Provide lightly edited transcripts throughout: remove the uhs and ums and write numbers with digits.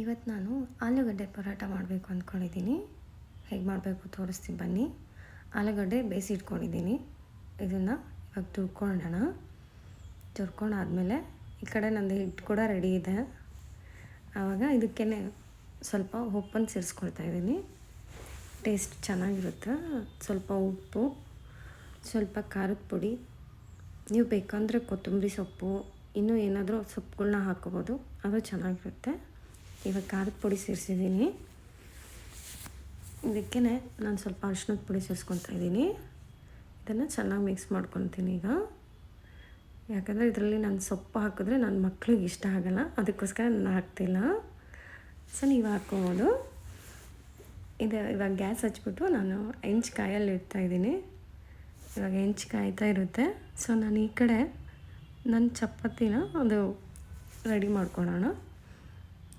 ಇವತ್ತು ನಾನು ಆಲೂಗಡ್ಡೆ ಪರೋಟ ಮಾಡಬೇಕು ಅಂದ್ಕೊಂಡಿದ್ದೀನಿ. ಹೇಗೆ ಮಾಡಬೇಕು ತೋರಿಸ್ತೀನಿ ಬನ್ನಿ. ಆಲೂಗಡ್ಡೆ ಬೇಯಿಸಿಟ್ಕೊಂಡಿದ್ದೀನಿ. ಇದನ್ನು ಇವಾಗ ತುರ್ಕೊಂಡಾದಮೇಲೆ ಈ ಕಡೆ ನಂದು ಹಿಟ್ಟು ಕೂಡ ರೆಡಿ ಇದೆ. ಆವಾಗ ಇದಕ್ಕೇ ಸ್ವಲ್ಪ ಉಪ್ಪನ್ನು ಸೇರಿಸ್ಕೊಳ್ತಾ ಇದ್ದೀನಿ. ಟೇಸ್ಟ್ ಚೆನ್ನಾಗಿರುತ್ತೆ. ಸ್ವಲ್ಪ ಉಪ್ಪು, ಸ್ವಲ್ಪ ಖಾರದ ಪುಡಿ, ನೀವು ಬೇಕಂದರೆ ಕೊತ್ತಂಬರಿ ಸೊಪ್ಪು ಇನ್ನೂ ಏನಾದರೂ ಸೊಪ್ಪುಗಳನ್ನ ಹಾಕ್ಕೋಬೋದು, ಅದು ಚೆನ್ನಾಗಿರುತ್ತೆ. ಇವಾಗ ಖಾರದ ಪುಡಿ ಸೇರಿಸಿದ್ದೀನಿ. ಇದಕ್ಕೇ ನಾನು ಸ್ವಲ್ಪ ಅರಿಶಿಣದ ಪುಡಿ ಸೇರಿಸ್ಕೊತಾ ಇದ್ದೀನಿ. ಇದನ್ನು ಚೆನ್ನಾಗಿ ಮಿಕ್ಸ್ ಮಾಡ್ಕೊತೀನಿ ಈಗ. ಯಾಕಂದರೆ ಇದರಲ್ಲಿ ನಾನು ಸೊಪ್ಪು ಹಾಕಿದ್ರೆ ನನ್ನ ಮಕ್ಳಿಗೆ ಇಷ್ಟ ಆಗೋಲ್ಲ, ಅದಕ್ಕೋಸ್ಕರ ನಾನು ಹಾಕ್ತಿಲ್ಲ. ಸೊ ನೀವು ಹಾಕ್ಕೋಬೋದು. ಇವಾಗ ಗ್ಯಾಸ್ ಹಚ್ಬಿಟ್ಟು ನಾನು ಹೆಂಚು ಕಾಯಲ್ಲಿ ಇಡ್ತಾಯಿದ್ದೀನಿ. ಇವಾಗ ಹೆಂಚು ಕಾಯ್ತಾ ಇರುತ್ತೆ. ಸೊ ನಾನು ಈ ಕಡೆ ನನ್ನ ಚಪಾತಿನ ಅದು ರೆಡಿ ಮಾಡ್ಕೊಳ್ಳೋಣ.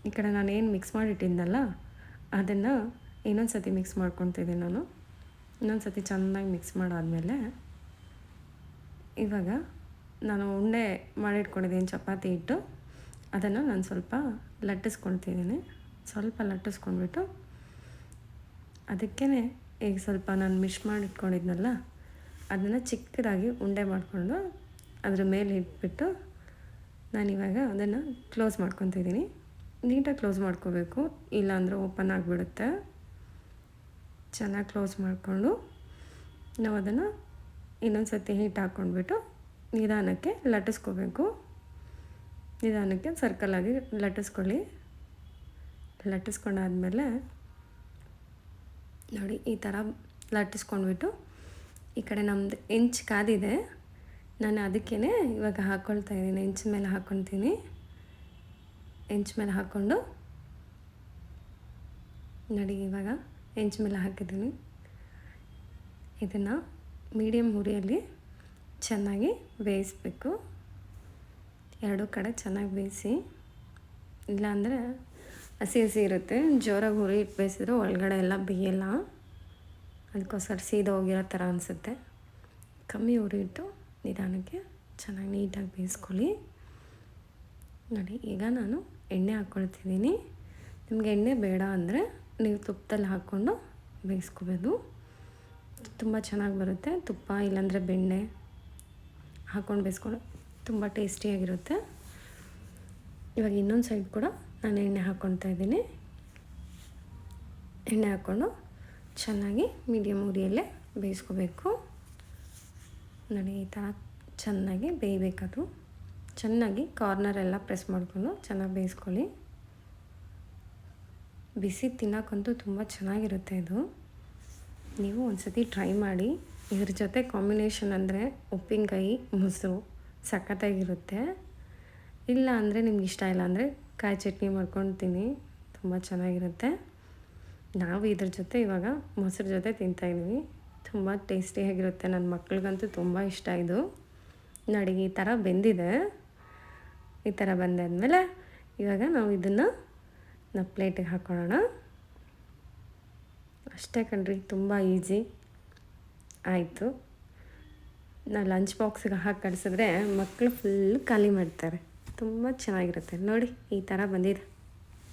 ಈ ಕಡೆ ನಾನು ಏನು ಮಿಕ್ಸ್ ಮಾಡಿಟ್ಟಿದ್ದಲ್ಲ ಅದನ್ನು ಇನ್ನೊಂದು ಸತಿ ಮಿಕ್ಸ್ ಮಾಡ್ಕೊತಿದ್ದೀನಿ ನಾನು. ಇನ್ನೊಂದು ಸತಿ ಚೆನ್ನಾಗಿ ಮಿಕ್ಸ್ ಮಾಡಾದಮೇಲೆ ಇವಾಗ ನಾನು ಉಂಡೆ ಮಾಡಿಟ್ಕೊಂಡಿದ್ದೀನಿ ಚಪಾತಿ ಹಿಟ್ಟು, ಅದನ್ನು ನಾನು ಸ್ವಲ್ಪ ಲಟ್ಟಿಸ್ಕೊಳ್ತಿದ್ದೀನಿ. ಸ್ವಲ್ಪ ಲಟ್ಟಿಸ್ಕೊಂಡ್ಬಿಟ್ಟು ಅದಕ್ಕೇ ಈಗ ಸ್ವಲ್ಪ ನಾನು ಮಿಕ್ಸ್ ಮಾಡಿಟ್ಕೊಂಡಿದ್ನಲ್ಲ ಅದನ್ನು ಚಿಕ್ಕದಾಗಿ ಉಂಡೆ ಮಾಡಿಕೊಂಡು ಅದ್ರ ಮೇಲೆ ಇಟ್ಬಿಟ್ಟು ನಾನಿವಾಗ ಅದನ್ನು ಕ್ಲೋಸ್ ಮಾಡ್ಕೊತಿದ್ದೀನಿ. ನೀಟಾಗಿ ಕ್ಲೋಸ್ ಮಾಡ್ಕೋಬೇಕು, ಇಲ್ಲಾಂದರೆ ಓಪನ್ ಆಗಿಬಿಡುತ್ತೆ. ಚೆನ್ನಾಗಿ ಕ್ಲೋಸ್ ಮಾಡಿಕೊಂಡು ನಾವು ಅದನ್ನು ಇನ್ನೊಂದು ಸರ್ತಿ ಹೀಟ್ ಹಾಕ್ಕೊಂಡ್ಬಿಟ್ಟು ನಿಧಾನಕ್ಕೆ ಲಟ್ಟಿಸ್ಕೋಬೇಕು. ನಿಧಾನಕ್ಕೆ ಸರ್ಕಲಾಗಿ ಲಟ್ಟಿಸ್ಕೊಳ್ಳಿ. ಲಟ್ಟಿಸ್ಕೊಂಡಾದ್ಮೇಲೆ ನೋಡಿ ಈ ಥರ ಲಟ್ಟಿಸ್ಕೊಂಡ್ಬಿಟ್ಟು ಈ ಕಡೆ ನಮ್ಮದು ಹೆಂಚು ಕಾದಿದೆ, ನಾನು ಅದಕ್ಕೇ ಇವಾಗ ಹಾಕ್ಕೊಳ್ತಾ ಇದ್ದೀನಿ. ಹೆಂಚು ಮೇಲೆ ಹಾಕ್ಕೊತೀನಿ. ಹೆಂಚು ಮೇಲೆ ಹಾಕ್ಕೊಂಡು ನೋಡಿ ಇವಾಗ ಹೆಂಚು ಮೇಲೆ ಹಾಕಿದ್ದೀನಿ. ಇದನ್ನು ಮೀಡಿಯಮ್ ಉರಿಯಲ್ಲಿ ಚೆನ್ನಾಗಿ ಬೇಯಿಸಬೇಕು. ಎರಡೂ ಕಡೆ ಚೆನ್ನಾಗಿ ಬೇಯಿಸಿ, ಇಲ್ಲಾಂದರೆ ಹಸಿ ಹಸಿ ಇರುತ್ತೆ. ಜೋರಾಗಿ ಉರಿ ಇಟ್ಟು ಬೇಯಿಸಿದ್ರೆ ಒಳಗಡೆ ಎಲ್ಲ ಬೇಯಲ್ಲ, ಅದಕ್ಕೋಸ್ಕರ ಸೀದಾ ಹೋಗಿರೋ ಥರ ಅನಿಸುತ್ತೆ. ಕಮ್ಮಿ ಉರಿ ಇಟ್ಟು ನಿಧಾನಕ್ಕೆ ಚೆನ್ನಾಗಿ ನೀಟಾಗಿ ಬೇಯಿಸ್ಕೊಳ್ಳಿ. ನೋಡಿ ಈಗ ನಾನು ಎಣ್ಣೆ ಹಾಕ್ಕೊಳ್ತಿದ್ದೀನಿ. ನಿಮಗೆ ಎಣ್ಣೆ ಬೇಡ ಅಂದರೆ ನೀವು ತುಪ್ಪದಲ್ಲಿ ಹಾಕ್ಕೊಂಡು ಬೇಯಿಸ್ಕೋಬೋದು, ತುಂಬ ಚೆನ್ನಾಗಿ ಬರುತ್ತೆ. ತುಪ್ಪ ಇಲ್ಲಾಂದರೆ ಬೆಣ್ಣೆ ಹಾಕ್ಕೊಂಡು ಬೇಯಿಸ್ಕೊಂಡು ತುಂಬ ಟೇಸ್ಟಿಯಾಗಿರುತ್ತೆ. ಇವಾಗ ಇನ್ನೊಂದು ಸೈಡ್ ಕೂಡ ನಾನು ಎಣ್ಣೆ ಹಾಕ್ಕೊಳ್ತಾ ಇದ್ದೀನಿ. ಎಣ್ಣೆ ಹಾಕ್ಕೊಂಡು ಚೆನ್ನಾಗಿ ಮೀಡಿಯಮ್ ಉರಿಯಲ್ಲೇ ಬೇಯಿಸ್ಕೋಬೇಕು. ನೋಡಿ ಈ ಥರ ಚೆನ್ನಾಗಿ ಬೇಯಬೇಕದು. ಚೆನ್ನಾಗಿ ಕಾರ್ನರೆಲ್ಲ ಪ್ರೆಸ್ ಮಾಡಿಕೊಂಡು ಚೆನ್ನಾಗಿ ಬೇಯಿಸ್ಕೊಳ್ಳಿ. ಬಿಸಿ ತಿನ್ನೋಕ್ಕಂತೂ ತುಂಬ ಚೆನ್ನಾಗಿರುತ್ತೆ ಇದು. ನೀವು ಒಂದು ಸತಿ ಟ್ರೈ ಮಾಡಿ. ಇದ್ರ ಜೊತೆ ಕಾಂಬಿನೇಷನ್ ಅಂದರೆ ಉಪ್ಪಿನಕಾಯಿ ಮೊಸರು ಸಖತ್ತಾಗಿರುತ್ತೆ. ಇಲ್ಲ ಅಂದರೆ ನಿಮ್ಗೆ ಇಷ್ಟ ಇಲ್ಲ ಅಂದರೆ ಕಾಯಿ ಚಟ್ನಿ ಮಾಡ್ಕೊಳ್ತೀನಿ, ತುಂಬ ಚೆನ್ನಾಗಿರುತ್ತೆ. ನಾವು ಇದ್ರ ಜೊತೆ ಇವಾಗ ಮೊಸರು ಜೊತೆ ತಿಂತಾಯಿದ್ದೀವಿ, ತುಂಬ ಟೇಸ್ಟಿಯಾಗಿರುತ್ತೆ. ನನ್ನ ಮಕ್ಳಿಗಂತೂ ತುಂಬ ಇಷ್ಟ ಇದು. ನೋಡಿ ಈ ಥರ ಬೆಂದಿದೆ. ಈ ಥರ ಬಂದಾದಮೇಲೆ ಇವಾಗ ನಾವು ಇದನ್ನು ನಾವು ಪ್ಲೇಟಿಗೆ ಹಾಕ್ಕೊಳ್ಳೋಣ. ಅಷ್ಟೇ ಕಣ್ರಿ, ತುಂಬ ಈಸಿ ಆಯಿತು. ನಾವು ಲಂಚ್ ಬಾಕ್ಸಿಗೆ ಹಾಕಿ ಕಳಿಸಿದ್ರೆ ಮಕ್ಕಳು ಫುಲ್ ಖಾಲಿ ಮಾಡ್ತಾರೆ. ತುಂಬ ಚೆನ್ನಾಗಿರುತ್ತೆ. ನೋಡಿ ಈ ಥರ ಬಂದಿದೆ.